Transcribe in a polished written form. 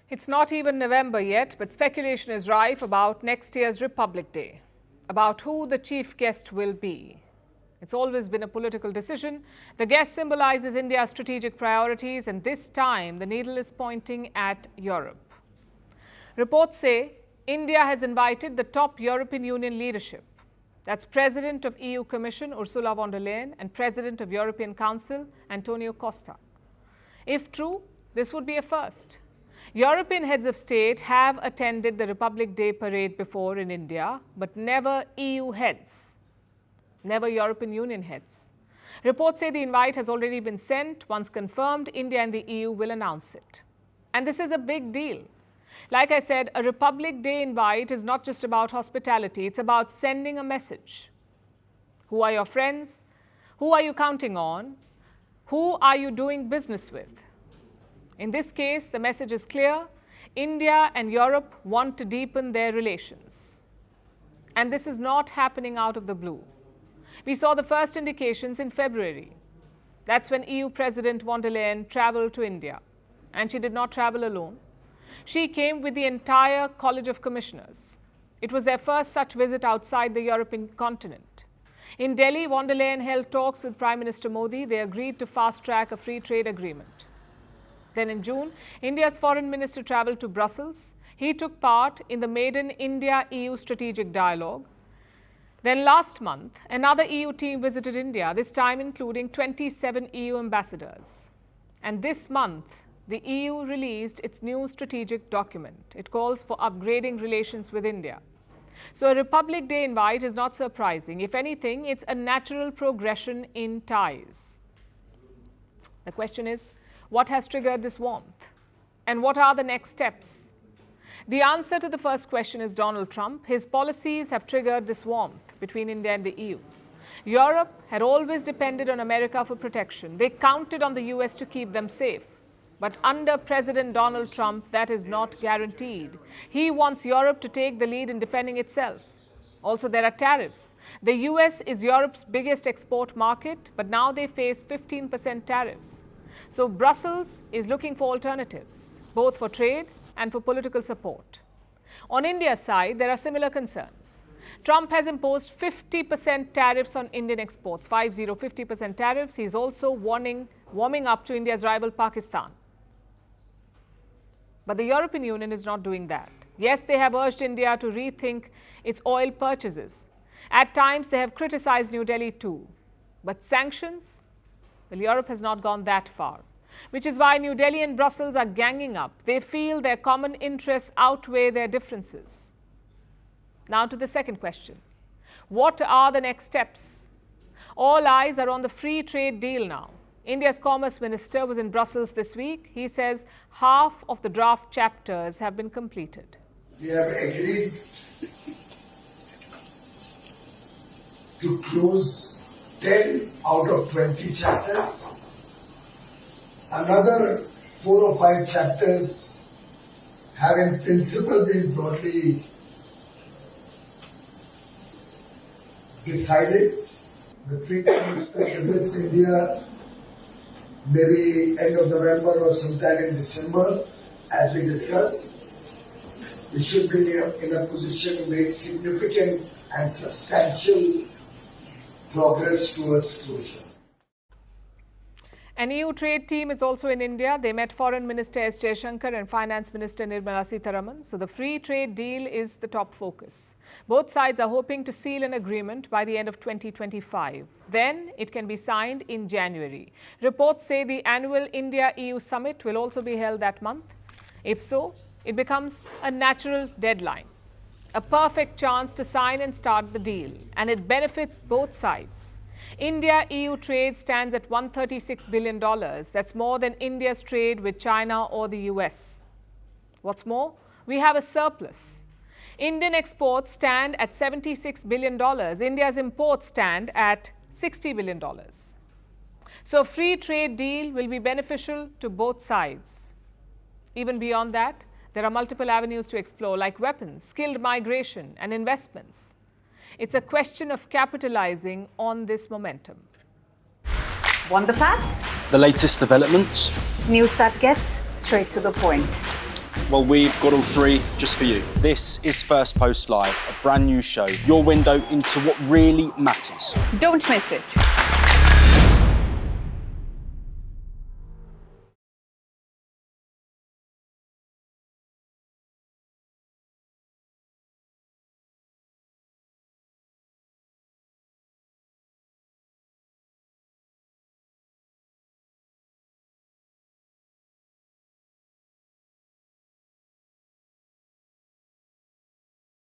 It's not even November yet, but speculation is rife about next year's Republic Day, about who the chief guest will be. It's always been a political decision. The guest symbolizes India's strategic priorities, and this time the needle is pointing at Europe. Reports say India has invited the top European Union leadership. That's President of EU Commission Ursula von der Leyen and President of European Council Antonio Costa. If true, this would be a first. European heads of state have attended the Republic Day parade before in India, but never EU heads, never European Union heads. Reports say the invite has already been sent. Once confirmed, India and the EU will announce it. And this is a big deal. Like I said, a Republic Day invite is not just about hospitality, it's about sending a message. Who are your friends? Who are you counting on? Who are you doing business with? In this case, the message is clear. India and Europe want to deepen their relations. And this is not happening out of the blue. We saw the first indications in February. That's when EU President von der Leyen traveled to India. And she did not travel alone. She came with the entire College of Commissioners. It was their first such visit outside the European continent. In Delhi, von der Leyen held talks with Prime Minister Modi. They agreed to fast-track a free trade agreement. Then in June, India's foreign minister travelled to Brussels. He took part in the maiden India-EU strategic dialogue. Then last month, another EU team visited India, this time including 27 EU ambassadors. And this month, the EU released its new strategic document. It calls for upgrading relations with India. So a Republic Day invite is not surprising. If anything, it's a natural progression in ties. The question is, what has triggered this warmth? And what are the next steps? The answer to the first question is Donald Trump. His policies have triggered this warmth between India and the EU. Europe had always depended on America for protection. They counted on the US to keep them safe. But under President Donald Trump, that is not guaranteed. He wants Europe to take the lead in defending itself. Also, there are tariffs. The US is Europe's biggest export market, but now they face 15% tariffs. So Brussels is looking for alternatives, both for trade and for political support. On India's side, there are similar concerns. Trump has imposed 50% tariffs on Indian exports, 50% tariffs. He's also warming up to India's rival Pakistan. But the European Union is not doing that. Yes, they have urged India to rethink its oil purchases. At times, they have criticized New Delhi too. But sanctions? Well, Europe has not gone that far, which is why New Delhi and Brussels are ganging up. They feel their common interests outweigh their differences. Now to the second question. What are the next steps? All eyes are on the free trade deal now. India's Commerce Minister was in Brussels this week. He says half of the draft chapters have been completed. We have agreed to close 10 out of 20 chapters. Another 4 or 5 chapters have in principle been broadly decided. The Trade Minister visits India maybe end of November or sometime in December, as we discussed. We should be in a position to make significant and substantial progress towards closure. An EU trade team is also in India. They met Foreign Minister S. Jaishankar and Finance Minister Nirmala Sitharaman. So the free trade deal is the top focus. Both sides are hoping to seal an agreement by the end of 2025. Then it can be signed in January. Reports say the annual India-EU summit will also be held that month. If so, it becomes a natural deadline, a perfect chance to sign and start the deal. And it benefits both sides. India-EU trade stands at $136 billion. That's more than India's trade with China or the US. What's more, we have a surplus. Indian exports stand at $76 billion. India's imports stand at $60 billion. So a free trade deal will be beneficial to both sides. Even beyond that, there are multiple avenues to explore, like weapons, skilled migration, and investments. It's a question of capitalizing on this momentum. Want the facts? The latest developments? News that gets straight to the point. Well, we've got all three just for you. This is Firstpost Live, a brand new show, your window into what really matters. Don't miss it.